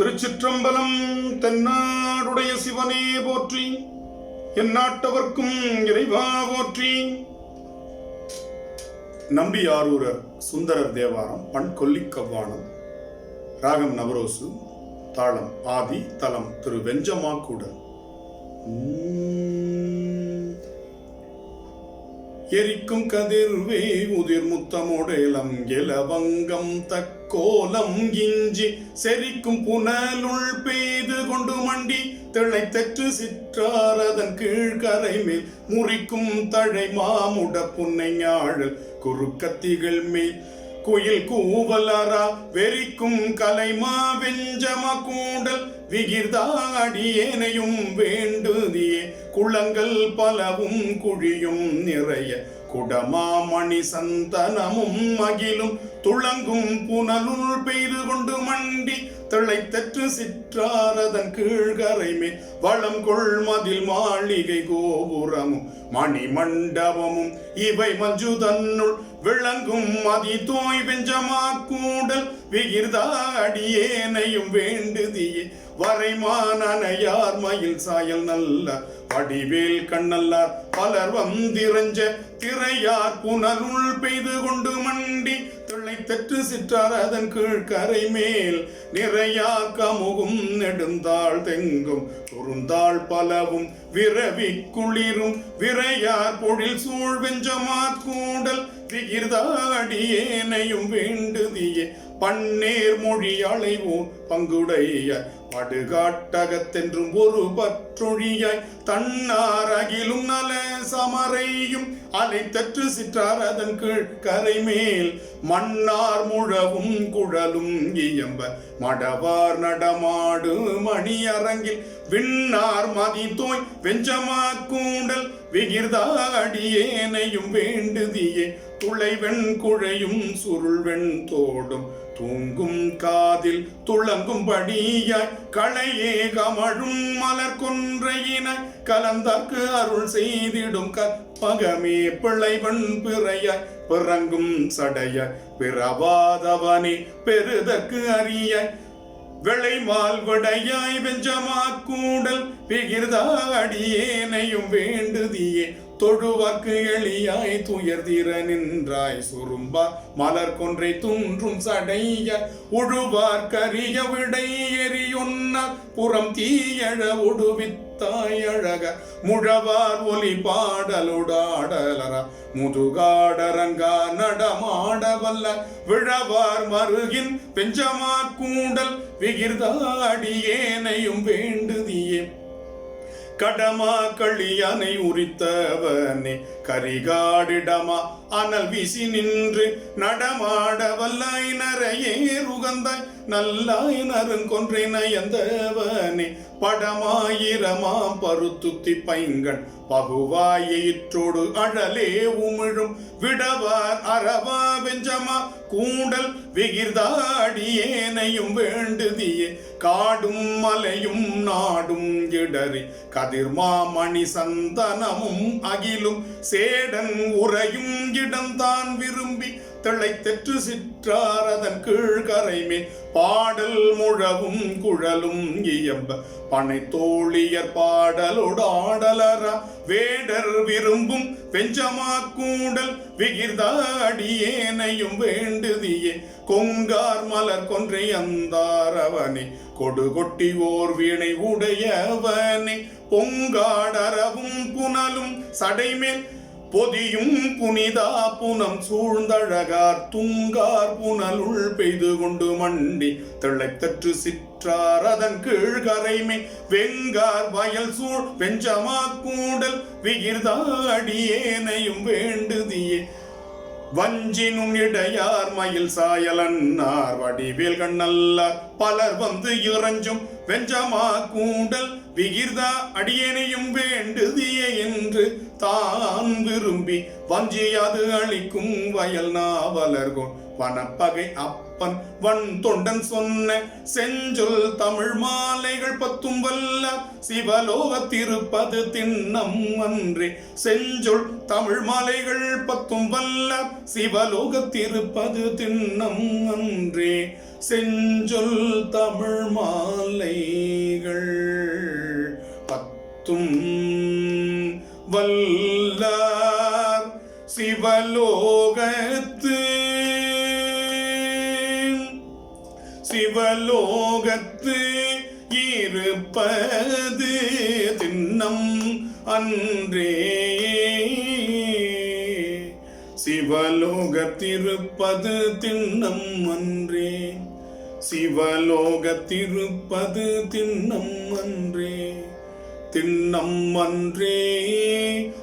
திருச்சிற்றம்பலம். தென்னாடுடைய சிவனே போற்றி, எந்நாட்டவர்க்கும் இறைவா போற்றி. நம்பியாரூரர் சுந்தரர் தேவாரம். பண் கொல்லிக்கவ்வானம். ராகம் நவரோசு. தாளம் ஆதி. தலம் திரு வெஞ்சமாக்கூடல். எரிக்கும் கதிர்வே உதிர் முத்தமுடேலம் எலவங்கம் தக்கோலம் இஞ்சி செரிக்கும் புனலுள் பெய்து கொண்டு மண்டி திளைத்தற்று சிற்றார் அதன் கீழ்கரை மேல் முறிக்கும் தழை மாமுட புன்னை ஞாழல் குறுக்கத்திகள் மேல் குயில் கூவலரா வெறிக்கும் கலைமா வெஞ்சம கூடல் விகிர்தாடியேனையும் வேண்டுதியே குளங்கள் பலவும் குழியும் நிறைய குடமாமணி சந்தனமும் அகிலும் துளங்கும் புனலுள் பெய்து கொண்டு மண்டி திளைத்தற்று சிற்றாரதன் கீழ்கரை மேல் வளம் கொள் மதில் மாளிகை கோபுரமும் மணி மண்டபமும் இவை மஞ்சு தன்னுள் விளங்கும் மதி தோய் வெஞ்சமா கூடல் விகிர்தா அடியேனையும் வேண்டுதியே வரைமானையார் மயில் சாயல் நல்ல வடிவேல் கண்ணல்லார் பலர் வந்திரஞ்ச திரையார் புனலுள் பெய்து கொண்டு மண்டி திளைத்தற்று சிற்றார் அதன் கீழ்கரை மேல் நிறையா கமுகும் நெடுந்தாள் தெங்கும் குறுந்தாள் பலவும் விரவி குளிரும் விரையார் பொழில் சூழ் வெஞ்சமா கூடல் விகிர்தாடியேனையும் வேண்டுதியே பன்னேர் மொழி அளைவோம் பங்குடைய படுகாட்டகத்தென்றும் ஒரு பற்றொழியாய் தன்னார் அகிலும் நல சமரையும் அலைத்தற்று சிற்றார் அதன் கீழ் கரை மேல் மன்னார் முழவும் குழலும் இயம்ப மடவார் நடமாடு மணி அரங்கில் விண்ணார் மதி தோய் வெஞ்சமா கூடல் விகிர்தா அடியேனையும் வேண்டுதியே துளைவெண் குழையும் சுருள்வெண் தோடும் தூங்கும் காதில் துளங்கும் படியாய் களையே கமழும் மலர் கொன்றையின கலந்தாக்கு அருள் செய்திடும் கற்பகமே பிள்ளைவன் பிறையாய் பிறங்கும் சடைய பிறவாதவனே பெருதற்கு அறியாய் விளைமால் விடையாய் வெஞ்சமா கூடல் விகிர்தா அடியேனையும் வேண்டுதியே தொழுவாக்கு எளியாய் துயர்திர நின்றாய் சுரும்பா மலர் கொன்றை துன்றும் சடைய உழுவார் கரிய விடை எரியொன்ன புறம் தீயழ உடுவித்தாய் அழக முழவார் ஒலி பாடலுடாடலரா முதுகாடரங்கா நடமாடவல்ல விழவார் மருகின் வெஞ்சமா கூடல் விகிர்தா அடியேனையும் வேண்டுதியே கடமா களியானை உரித்தவனே கரிகாடிடமா அனல் வீசி நின்று நடமாட வல்லாய் நரையே ருகந்தாய் நல்லாய் நறுங்கொன்றை நயந்தவனே படமாயிரமா பருத்துத்தி பைங்கண் பகுவாயிற்றோடு அழலே உமிழும் விடவார் அரவா வெஞ்சமா கூடல் விகிர்தா அடியேனையும் வேண்டுதியே காடும் மலையும் நாடும் இடறி கதிர்மாமணி சந்தனமும் அகிலும் சேடன் உறையும் இடம்தான் விரும்பி திளைத்தற்று சிற்றார் அதன் கீழ்கரை மேல் பாடல் முழவும் குழலும் இயம்ப பனை தோழியர் பாடலோடாடலரா வேடர் விரும்பும் வெஞ்சமா கூடல் விகிர்தா அடியேனையும் வேண்டுதியே கொங்கார் மலர் கொன்றை அந்தாரவனே கொடு கொட்டி ஓர் வீணை உடையவனே பொங்காடரவும் புனலும் சடைமேல் பொதியும் புனிதா புனம் சூழ்ந்தழகார் துங்கார் புனலுள் பெய்து கொண்டு மண்டி திளைத்தற்று சிற்றார் அதன் கீழ்கரைமே வெங்கார் வயல் சூழ் வெஞ்சமா கூடல் விகிர்தா அடியேனையும் வேண்டுதியே வஞ்சினும் இடையார் மயில் சாயலன்னார் வடிவேல் கண்ணல்லார் பலர் வந்து இறஞ்சும் வெஞ்சமா கூடல் விகிர்தா அடியேனையும் வேண்டுதியே என்று தான் விரும்பி வஞ்சியாது அளிக்கும் வயல் நாவலர்கோன் வனப்பகை அப்பன் வன் தொண்டன் சொன்ன செஞ்சொல் தமிழ் மாலைகள் 10 வல்ல சிவலோகத்திருப்பது திண்ணம் அன்றே. செஞ்சொல் தமிழ் மாலைகள் 10 வல்ல சிவலோகத்திருப்பது திண்ணம் அன்றே. செஞ்சொல் தமிழ் மாலைகள் 10 வல்லார் சிவலோகத்து இருப்பது திண்ணம் அன்றே. சிவலோகத்திருப்பது திண்ணம் அன்றே. சிவலோகத்திருப்பது திண்ணம் அன்றே. திண்ணம் அன்றே.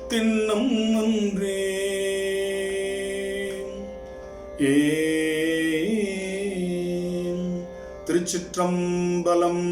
திண்ணம் அன்றே. திருச்சிற்றம்பலம்.